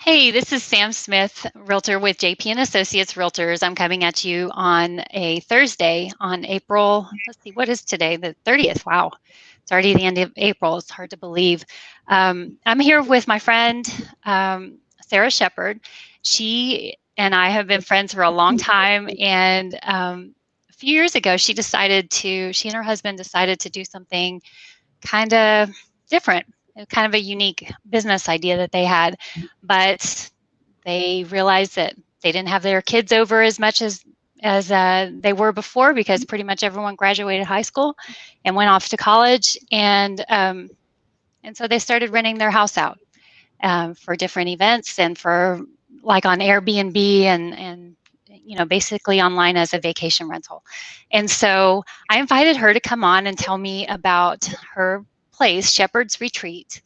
Hey, this is Sam Smith, Realtor with JP and Associates Realtors. I'm coming at you on a Thursday on April, let's see, what is today? The 30th. Wow. It's already the end of April. It's hard to believe. I'm here with my friend, Sarah Shepard. She and I have been friends for a long time. And a few years ago, she and her husband decided to do something kind of different, kind of a unique business idea that they had. But they realized that they didn't have their kids over as much as they were before, because pretty much everyone graduated high school and went off to college, and so they started renting their house out for different events and for like on Airbnb and basically online as a vacation rental. And so I invited her to come on and tell me about her place, Shepherd's Retreat,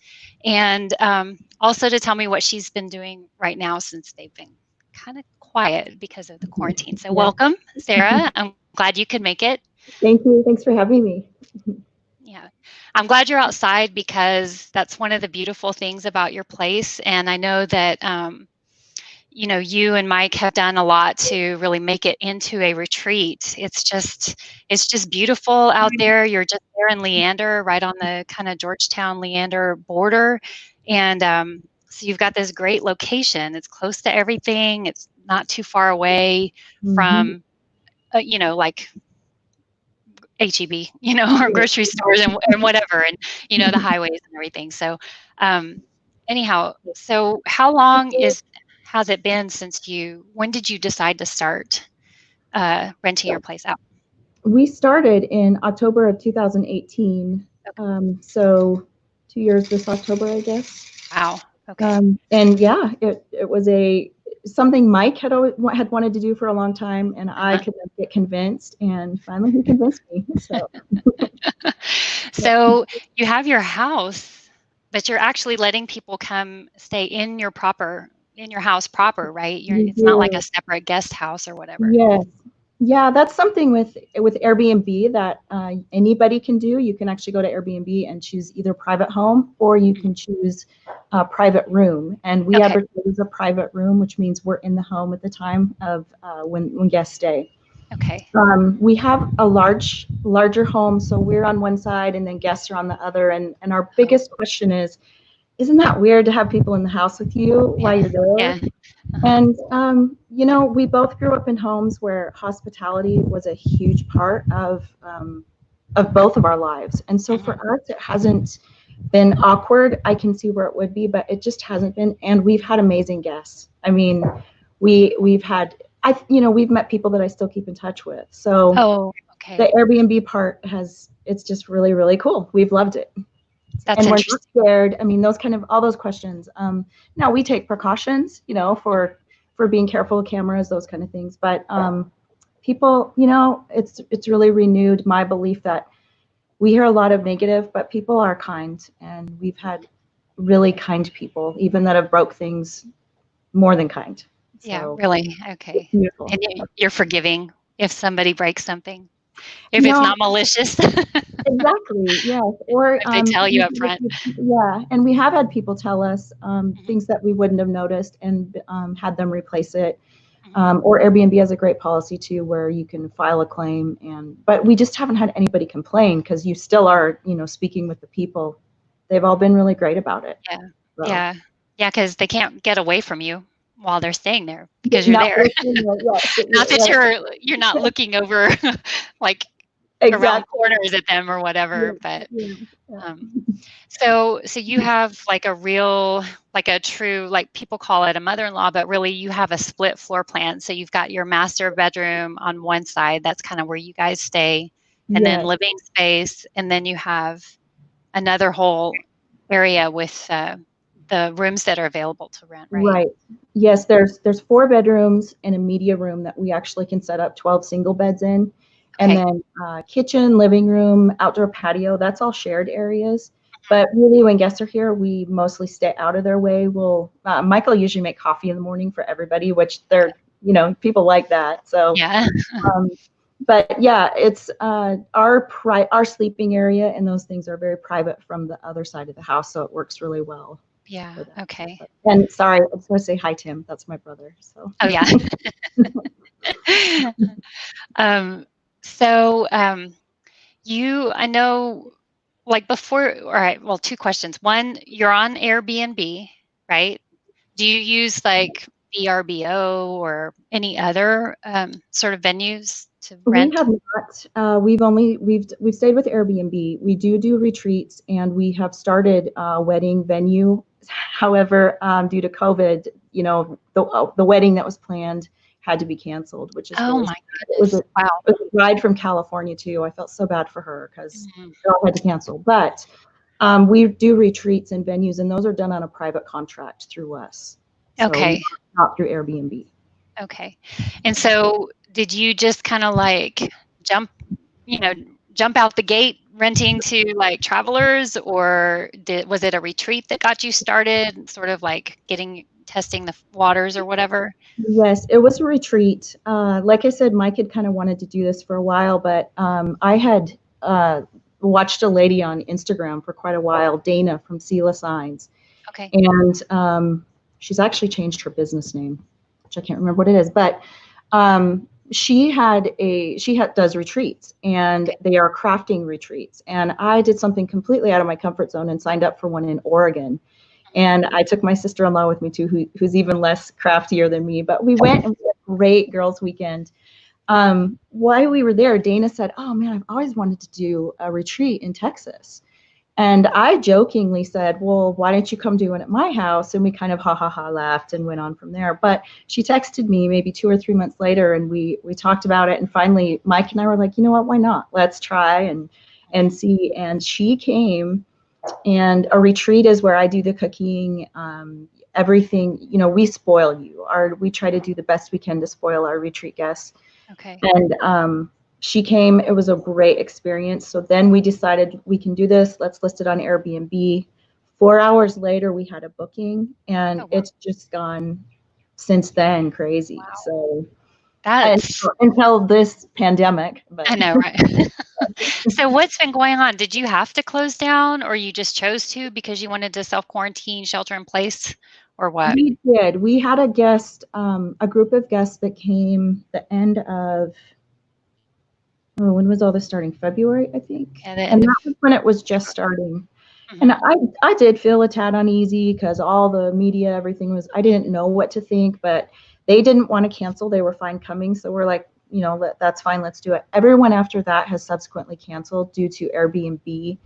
and also to tell me what she's been doing right now since they've been kind of quiet because of the quarantine. So welcome, Sarah. I'm glad you could make it. Thank you. Thanks for having me. Yeah, I'm glad you're outside because that's one of the beautiful things about your place. And I know that you and Mike have done a lot to really make it into a retreat. It's just beautiful out there. You're just there in Leander, right on the kind of Georgetown Leander border, and so you've got this great location. It's close to everything. It's not too far away from, like HEB, or grocery stores and whatever, and the highways and everything. So, anyhow, so how long has it been since when did you decide to start renting your place out? We started in October of 2018. So 2 years this October, I guess. Wow. Okay. And yeah, it was something Mike had wanted to do for a long time, and I could not get convinced, and finally he convinced me. So, so you have your house, but you're actually letting people come stay in your house proper, right? It's not like a separate guest house or whatever. Yes. Yeah, that's something with Airbnb that anybody can do. You can actually go to Airbnb and choose either private home, or you can choose a private room. And we advertise a private room, which means we're in the home at the time of when guests stay. Okay. We have a larger home, so we're on one side and then guests are on the other. And our biggest question is, isn't that weird to have people in the house with you while you're there? Yeah. And, we both grew up in homes where hospitality was a huge part of both of our lives. And so for us, it hasn't been awkward. I can see where it would be, but it just hasn't been. And we've had amazing guests. I mean, we've met people that I still keep in touch with. So the Airbnb part it's just really, really cool. We've loved it. That's and we're not scared. I mean, all those questions. Now we take precautions, for being careful of cameras, those kind of things. But people, it's really renewed my belief that we hear a lot of negative, but people are kind, and we've had really kind people, even that have broke things more than kind. Yeah, really. Okay. And you're forgiving if somebody breaks something, if it's not malicious. Exactly. Yes. Or if they tell you up front. Yeah, and we have had people tell us things that we wouldn't have noticed and had them replace it. Or Airbnb has a great policy too, where you can file a claim, but we just haven't had anybody complain, because you still are, speaking with the people. They've all been really great about it. Yeah. So. Yeah. Because they can't get away from you while they're staying there, because you're there. Not that you're not looking over like around corners at them or whatever, but so you have like a true, like people call it a mother-in-law, but really you have a split floor plan. So you've got your master bedroom on one side, that's kind of where you guys stay, and then living space, and then you have another whole area with the rooms that are available to rent, right? Right. Yes, there's 4 bedrooms and a media room that we actually can set up 12 single beds in. And then kitchen, living room, outdoor patio, that's all shared areas. But really, when guests are here, we mostly stay out of their way. Michael usually make coffee in the morning for everybody, which people like that. So, but yeah, it's our sleeping area, and those things are very private from the other side of the house. So it works really well. Yeah. Okay. And sorry, I was going to say hi, Tim. That's my brother. So. Oh yeah. um, so I know, like before. All right. Well, two questions. One, you're on Airbnb, right? Do you use like VRBO or any other sort of venues to We rent? have not. We've stayed with Airbnb. We do retreats, and we have started a wedding venue. However, due to COVID, the wedding that was planned had to be canceled, which is Oh really my sad. goodness. Wow. It was a bride from California too. I felt so bad for her because Mhm. they all had to cancel. But we do retreats and venues, and those are done on a private contract through us. So Okay. not through Airbnb. Okay. And so did you just kind of like jump, jump out the gate renting to like travelers, or was it a retreat that got you started, sort of like testing the waters or whatever? Yes, it was a retreat. Like I said, Mike had kind of wanted to do this for a while, but I had watched a lady on Instagram for quite a while, Dana from Sela Signs, Okay. and she's actually changed her business name, which I can't remember what it is, but she does retreats, and they are crafting retreats. And I did something completely out of my comfort zone and signed up for one in Oregon. And I took my sister-in-law with me too, who's even less craftier than me. But we went and we had a great girls' weekend. While we were there, Dana said, "Oh man, I've always wanted to do a retreat in Texas." And I jokingly said, "Well, why don't you come do one at my house?" And we kind of laughed and went on from there. But she texted me maybe 2 or 3 months later, and we talked about it. And finally, Mike and I were like, "You know what? Why not? Let's try and see." And she came. And a retreat is where I do the cooking, everything. We spoil you. We try to do the best we can to spoil our retreat guests. Okay. And she came. It was a great experience. So then we decided we can do this. Let's list it on Airbnb. 4 hours later, we had a booking, and Oh, wow. it's just gone since then crazy. Wow. So That's, until this pandemic, but I know, right? So what's been going on? Did you have to close down, or you just chose to because you wanted to self-quarantine, shelter in place, or what? we did. We had a group of guests that came the end of, when was all this starting? February, I think. At the And end of that was when it was just starting. And Mhm. I did feel a tad uneasy because all the media, everything I didn't know what to think, but they didn't want to cancel. They were fine coming. So we're like, that's fine. Let's do it. Everyone after that has subsequently canceled due to Airbnb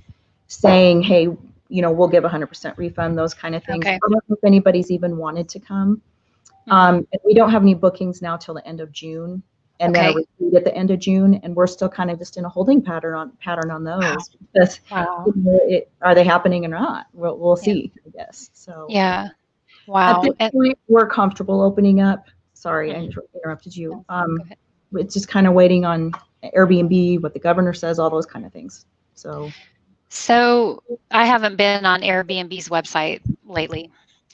saying, hey, we'll give 100% refund, those kind of things. Okay. I don't know if anybody's even wanted to come. Mhm. And we don't have any bookings now till the end of June, and then a Okay. retreat at the end of June, and we're still kind of just in a holding pattern on Wow. those because Wow. are they happening or not? We'll Yeah. see, I guess. So Yeah. at Wow. this point, we're comfortable opening up. Sorry, I Mhm. interrupted you. No, go ahead. It's just kind of waiting on Airbnb, what the governor says, all those kind of things. So I haven't been on Airbnb's website lately.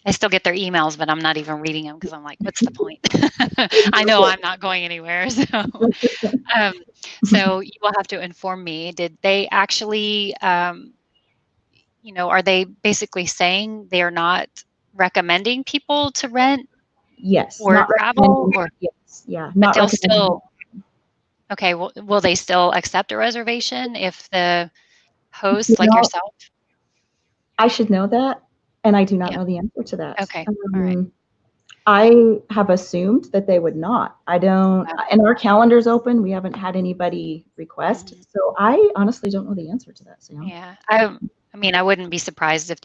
I still get their emails, but I'm not even reading them because I'm like, what's the point? I know I'm not going anywhere. Um, so you will have to inform me. Did they actually, are they basically saying they're not recommending people to rent Yes, or not travel, recommending. or Yes, yeah, but not they'll recommending. still, okay, will they still accept a reservation if the You host, like know, yourself? I should know that, and I do not Yeah. know the answer to that. Okay. All right. I have assumed that they would not. I don't, Yeah. and our calendar's open. We haven't had anybody request, Mhm. so I honestly don't know the answer to that, Sam. Yeah. I mean, I wouldn't be surprised if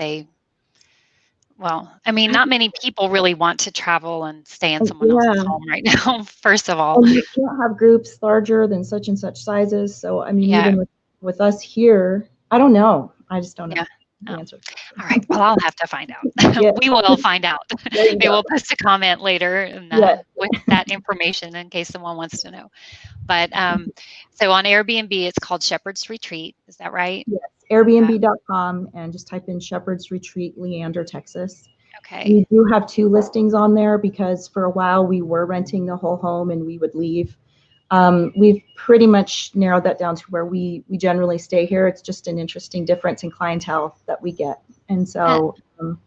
well, I mean, not many people really want to travel and stay in someone else's Yeah, home right now, first of all. and you can't have groups larger than such and such sizes. So I mean, Yeah. even with us here, I don't know. I just don't know Yeah. the Oh, answer. all right. Well, I'll have to find out. Yeah, We will find out. there you Maybe go. we'll post a comment later and Yeah, with that information in case someone wants to know. But so on Airbnb, it's called Shepherd's Retreat. Is that right? yes. Uh, Airbnb.com and just type in Shepherd's Retreat, Leander, Texas. okay. We do have 2 listings on there because for a while we were renting the whole home and we would leave. We've pretty much narrowed that down to where we generally stay here. It's just an interesting difference in clientele that we get. And That, so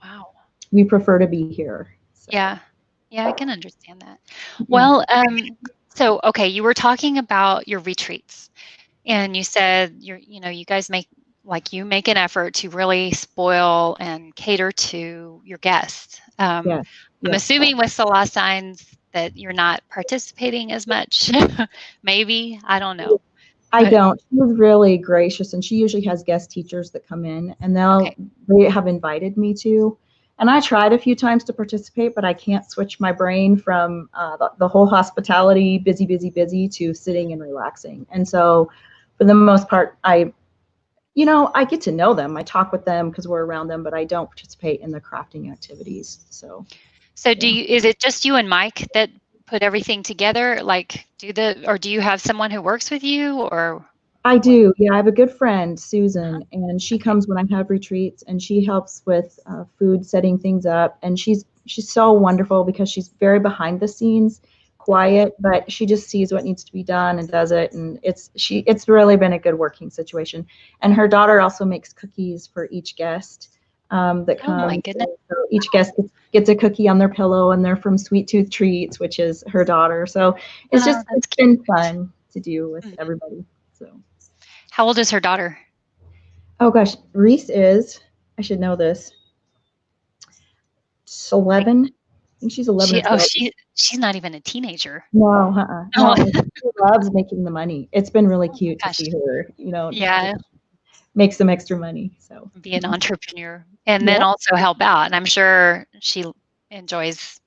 wow. we prefer to be here. So, Yeah. Yeah, I can understand that. yeah. Well, so okay, you were talking about your retreats, and you said you guys make like you make an effort to really spoil and cater to your guests. Yes. I'm Yes. assuming with the last signs that you're not participating as much. Maybe, I don't know. I But don't. She was really gracious, and she usually has guest teachers that come in, and okay. they have invited me to. And I tried a few times to participate, but I can't switch my brain from the whole hospitality, busy, busy, busy, to sitting and relaxing. And so, for the most part, I get to know them. I talk with them because we're around them, but I don't participate in the crafting activities. So, So yeah. is it just you and Mike that put everything together? Like or do you have someone who works with you or I what? do. Yeah, I have a good friend, Uh-huh. Susan, and she Okay. comes when I have retreats, and she helps with food, setting things up. And she's so wonderful because she's very behind the scenes, Okay. quiet, but she just sees what needs to be done and does it. And it's really been a good working situation. And her daughter also makes cookies for each guest that Oh my comes. goodness. And so each guest gets a cookie on their pillow, and they're from Sweet Tooth Treats, which is her daughter. So Oh, that's it's cute. been fun to do with Mhm. everybody. So. How old is her daughter? Oh gosh, Reese is, I should know this, she's Like 11. I think she's 11 or 12. she's not even a teenager. No, Oh, no, and she loves making the money. It's been really oh my cute to gosh. see her, Yeah, make some extra money. So, be an entrepreneur and then yeah, also help out. And I'm sure she enjoys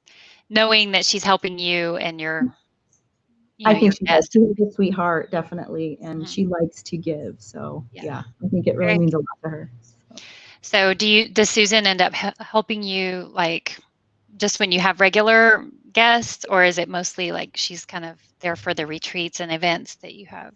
knowing that she's helping you and I your think she does. guests. She has a sweetheart, definitely, and Mhm. she likes to give. So, Yeah. yeah, I think it really Very means a lot to her. So. So does Susan end up helping you like just when you have regular guests, or is it mostly like she's kind of there for the retreats and events that you have?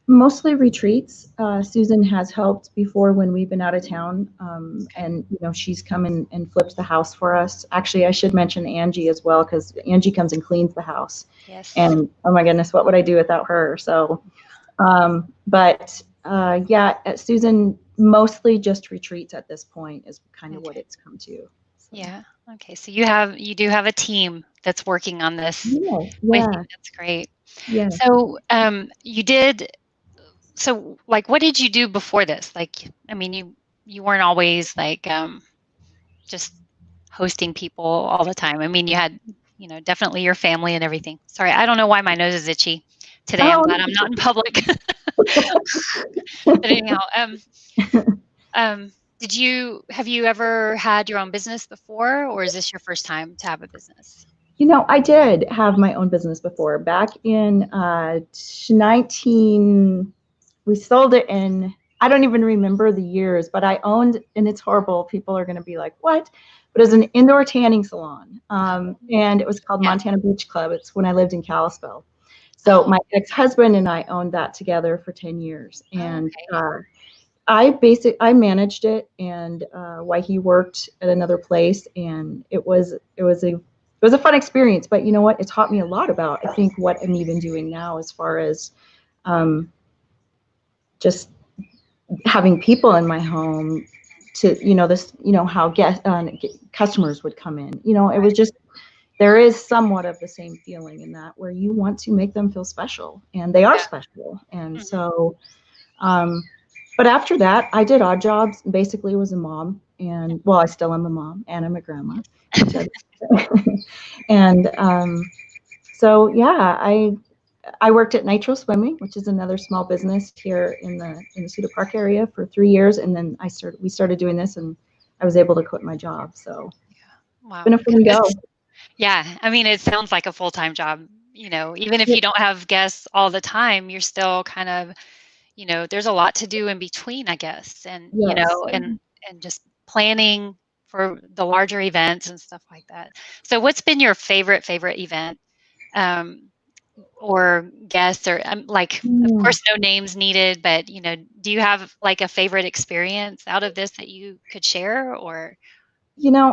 Mostly retreats. Susan has helped before when we've been out of town, Okay. and she's come in and flipped the house for us. Actually, I should mention Angie as well because Angie comes and cleans the house. Yes. And oh my goodness, what would I do without her? So, but yeah, Susan mostly just retreats at this point is kind of what Okay. it's come to. So Yeah. Okay. So you do have a team that's working on this yeah, with you. yeah, That's great. yeah. So you did so like what did you do before this? Like I mean you weren't always like just hosting people all the time. I mean, you had, definitely your family and everything. Sorry, I don't know why my nose is itchy today. I'm Oh, glad I'm not in public. But anyhow, um, have you ever had your own business before, or is this your first time to have a business? I did have my own business before. Back in 19, we sold it in, I don't even remember the years, but I owned, and it's horrible. People are going to be like, what? But it was an indoor tanning salon. And it was called Yeah. Montana Beach Club. It's when I lived in Kalispell. So Oh, my ex-husband and I owned that together for 10 years. oh, And okay. I managed it, and while he worked at another place, and it was a fun experience. But you know what? It taught me a lot about I think what I'm even doing now as far as um, just having people in my home to this how customers would come in. It was Right. just there is somewhat of the same feeling in that where you want to make them feel special, and they are Yeah. special, and Mhm. so. Um, but after that, I did odd jobs. Basically, was a mom, and well, I still am a mom, and I'm a grandma, which I, and so yeah, I worked at Nitro Swimming, which is another small business here in the Cedar Park area for 3 years, and then we started doing this, and I was able to quit my job. So it's Wow. been a fun go. Yeah, I mean, it sounds like a full-time job, even if Yeah, you don't have guests all the time, you're still kind of, there's a lot to do in between, I guess, and, yes. and just planning for the larger events and stuff like that. So what's been your favorite event, um, or guest or like, of Mm. course, no names needed, but, do you have like a favorite experience out of this that you could share or?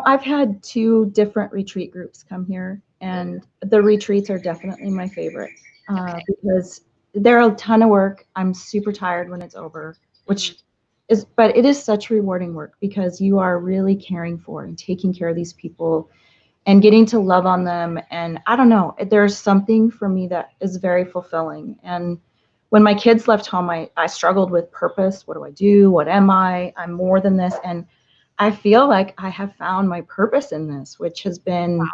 I've had two different retreat groups come here, and the retreats are definitely my favorite Okay. because they're a ton of work. I'm super tired when it's over, Mhm. which but it is such rewarding work because you are really caring for and taking care of these people and getting to love on them. And I don't know, there's something for me that is very fulfilling. And when my kids left home, I struggled with purpose. What do I do? What am I? I'm more than this. And I feel like I have found my purpose in this, which has been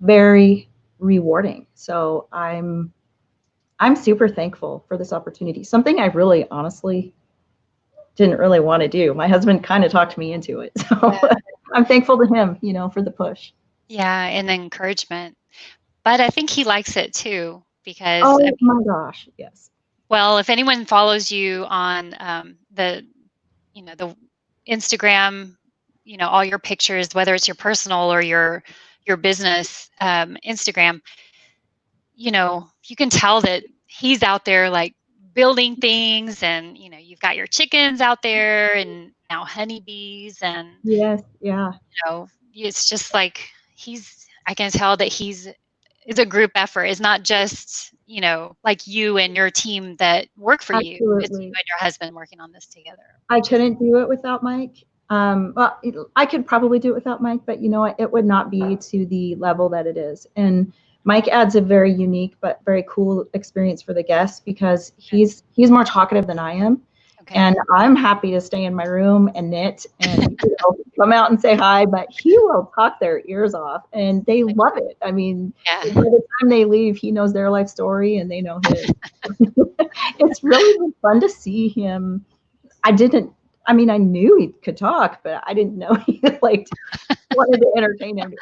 very rewarding. So I'm super thankful for this opportunity. Something I really honestly didn't really want to do. My husband kind of talked me into it. So I'm thankful to him, for the push. Yeah, and encouragement. But I think he likes it too because, Oh my gosh, yes. well, if anyone follows you on the Instagram, all your pictures, whether it's your personal or your business Instagram, you can tell that he's out there like building things, and you've got your chickens out there and now honeybees, and Yes, yeah. it's just like I can tell that it's a group effort. It's not just, like you and your team that work for you. It's you Absolutely. and your husband working on this together. I couldn't do it without Mike. Well, I could probably do it without Mike, but you know what? It would not be to the level that it is. And Mike adds a very unique but very cool experience for the guests because he's more talkative than I am. Okay. And I'm happy to stay in my room and knit and come out and say hi, but he will talk their ears off and they love it. I mean, by the time they leave, he knows their life story and they know his. It's really been fun to see him. I knew he could talk, but I didn't know he wanted to entertain him.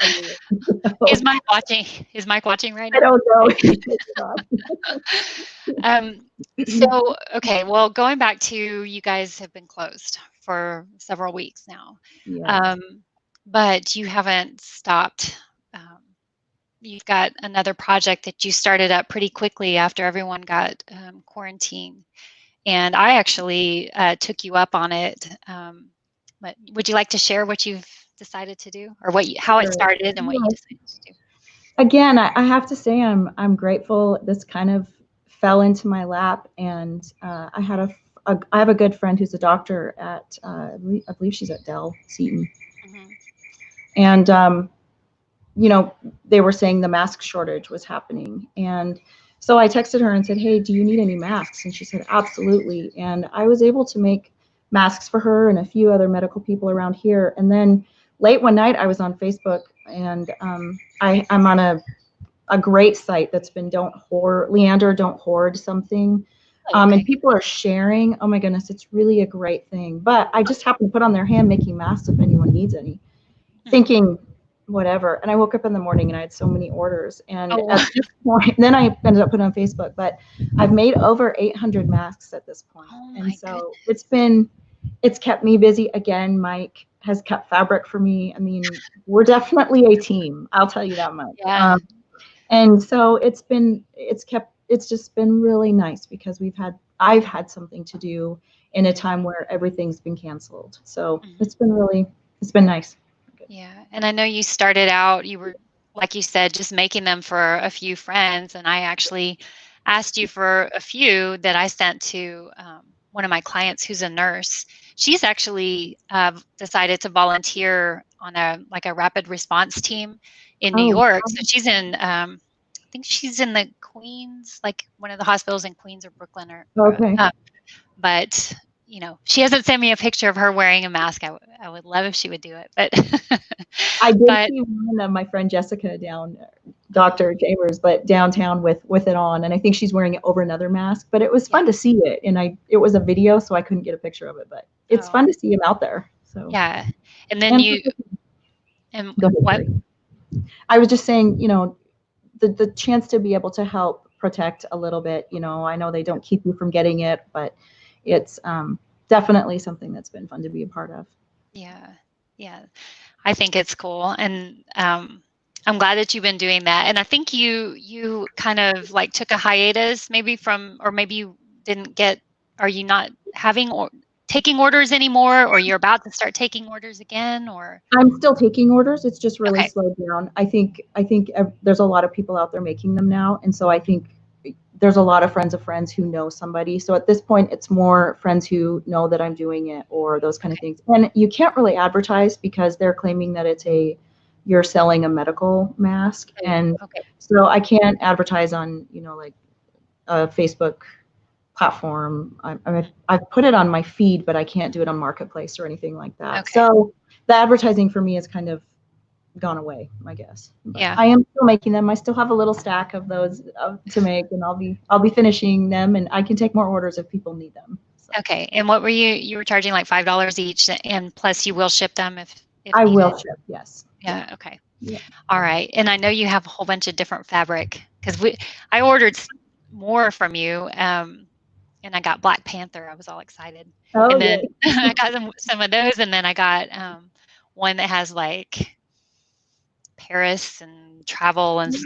Is Mike watching? Is Mike watching right now? I don't know. So, okay, well, going back to, you guys have been closed for several weeks now. Yeah. But you haven't stopped. You've got another project that you started up pretty quickly after everyone got quarantined. And I actually took you up on it. But would you like to share what you've decided to do, or how it started and what you decided to do? Again, I have to say I'm grateful. This kind of fell into my lap, and I have a good friend who's a doctor at I believe she's at Dell Seton, and they were saying the mask shortage was happening, and so I texted her and said, "Hey, do you need any masks?" And she said, "Absolutely." And I was able to make masks for her and a few other medical people around here. And then late one night, I was on Facebook, and I'm on a great site that's been Leander, don't hoard something. And people are sharing. Oh my goodness, it's really a great thing. But I just happened to put on their hand making masks if anyone needs any, thinking whatever. And I woke up in the morning and I had so many orders. And at this point, then I ended up putting on Facebook, but I've made over 800 masks at this point. And so it's kept me busy. Again, Mike has kept fabric for me. I mean, we're definitely a team. I'll tell you that much. Yeah. And so it's just been really nice because I've had something to do in a time where everything's been canceled. So it's been nice. Yeah. And I know you started out, you were, like you said, just making them for a few friends. And I actually asked you for a few that I sent to one of my clients who's a nurse. She's actually decided to volunteer on a rapid response team in New York. So she's in, I think she's in the Queens, like one of the hospitals in Queens or Brooklyn. But she hasn't sent me a picture of her wearing a mask. I would love if she would do it, but I did see one of my friend Jessica Dr. Chambers, but downtown with it on, and I think she's wearing it over another mask. But it was fun to see it, and it was a video, so I couldn't get a picture of it. But it's fun to see him out there. So yeah, and then what? I was just saying, the chance to be able to help protect a little bit. I know they don't keep you from getting it, but it's definitely something that's been fun to be a part of. Yeah. I think it's cool, and I'm glad that you've been doing that. And I think you kind of like took a hiatus, maybe or maybe you didn't get. Are you not taking orders anymore, or you're about to start taking orders again? Or I'm still taking orders. It's just really slowed down. I think there's a lot of people out there making them now, and so I think there's a lot of friends who know somebody. So at this point, it's more friends who know that I'm doing it or those kind of things. And you can't really advertise because they're claiming that you're selling a medical mask. And so I can't advertise on, like a Facebook platform. I've put it on my feed, but I can't do it on Marketplace or anything like that. So the advertising for me is kind of gone away, I guess. But I am still making them. I still have a little stack of those to make, and I'll be finishing them, and I can take more orders if people need them. So. Okay. And what were you were charging like $5 each, and plus you will ship them if I needed. will ship, yes. Yeah. Okay. Yeah. All right. And I know you have a whole bunch of different fabric because I ordered more from you, and I got Black Panther. I was all excited. Oh, and then I got some of those, and then I got one that has like Paris and travel and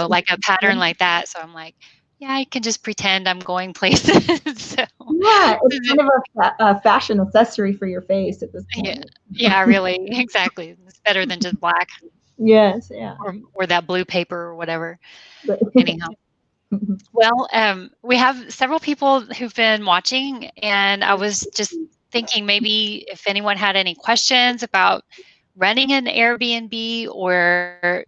like a pattern like that. So I'm like, yeah, I can just pretend I'm going places. So yeah, it's kind of a fashion accessory for your face at this point. Yeah, really, exactly. It's better than just black. Yes, yeah. Or that blue paper or whatever. Anyhow. Well, we have several people who've been watching, and I was just thinking maybe if anyone had any questions about running an Airbnb or,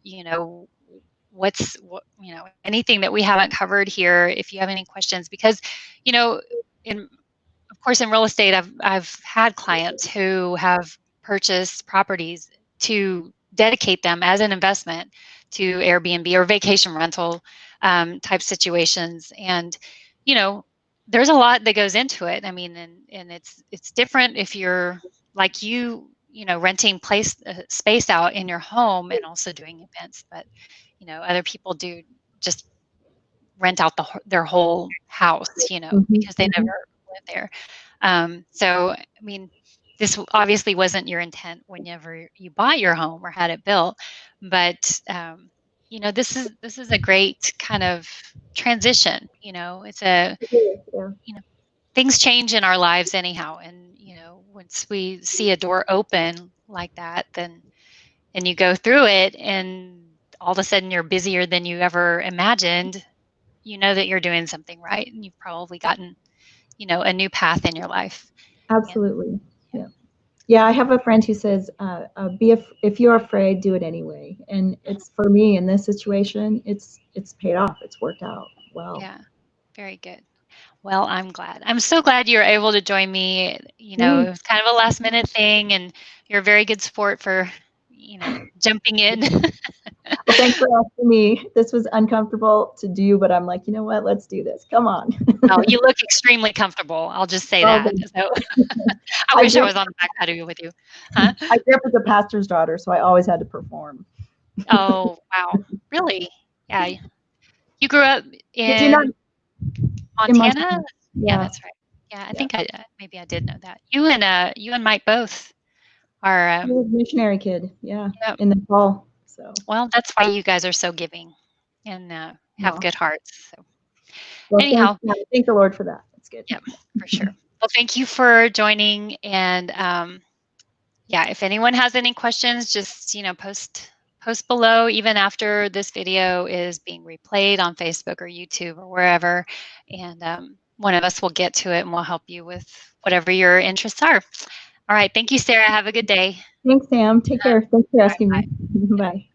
anything that we haven't covered here, if you have any questions, because, of course, in real estate, I've had clients who have purchased properties to dedicate them as an investment to Airbnb or vacation rental type situations, and there's a lot that goes into it. I mean, and it's different if you're like renting space out in your home and also doing events, but other people do just rent out their whole house, because they never live there. So, I mean, this obviously wasn't your intent whenever you bought your home or had it built, but this is a great kind of transition. It's things change in our lives anyhow, and once we see a door open like that, then and you go through it, and all of a sudden you're busier than you ever imagined. You know that you're doing something right, and you've probably gotten a new path in your life. Absolutely. Yeah, I have a friend who says, if you're afraid, do it anyway. And it's for me in this situation, it's paid off. It's worked out well. Yeah, very good. Well, I'm glad. I'm so glad you were able to join me. It was kind of a last minute thing, and you're a very good sport for, jumping in. Well, thanks for asking me. This was uncomfortable to do, but I'm like, you know what? Let's do this. Come on. Oh, you look extremely comfortable. I'll just say that. So, I wish I was on the back patio with you. Huh? I grew up as a pastor's daughter, so I always had to perform. Oh, wow. Really? Yeah. You grew up in Montana? Yeah, that's right. Yeah, I think maybe I did know that. You and Mike both are. He was a missionary kid. Yeah. In the fall. So. Well, that's why you guys are so giving and have good hearts. So. Well, anyhow, thank the Lord for that. That's good. Yeah, for sure. Well, thank you for joining, and if anyone has any questions, just post below, even after this video is being replayed on Facebook or YouTube or wherever, and one of us will get to it and we'll help you with whatever your interests are. All right. Thank you, Sarah. Have a good day. Thanks, Sam. Take care. Thanks for asking me. Bye.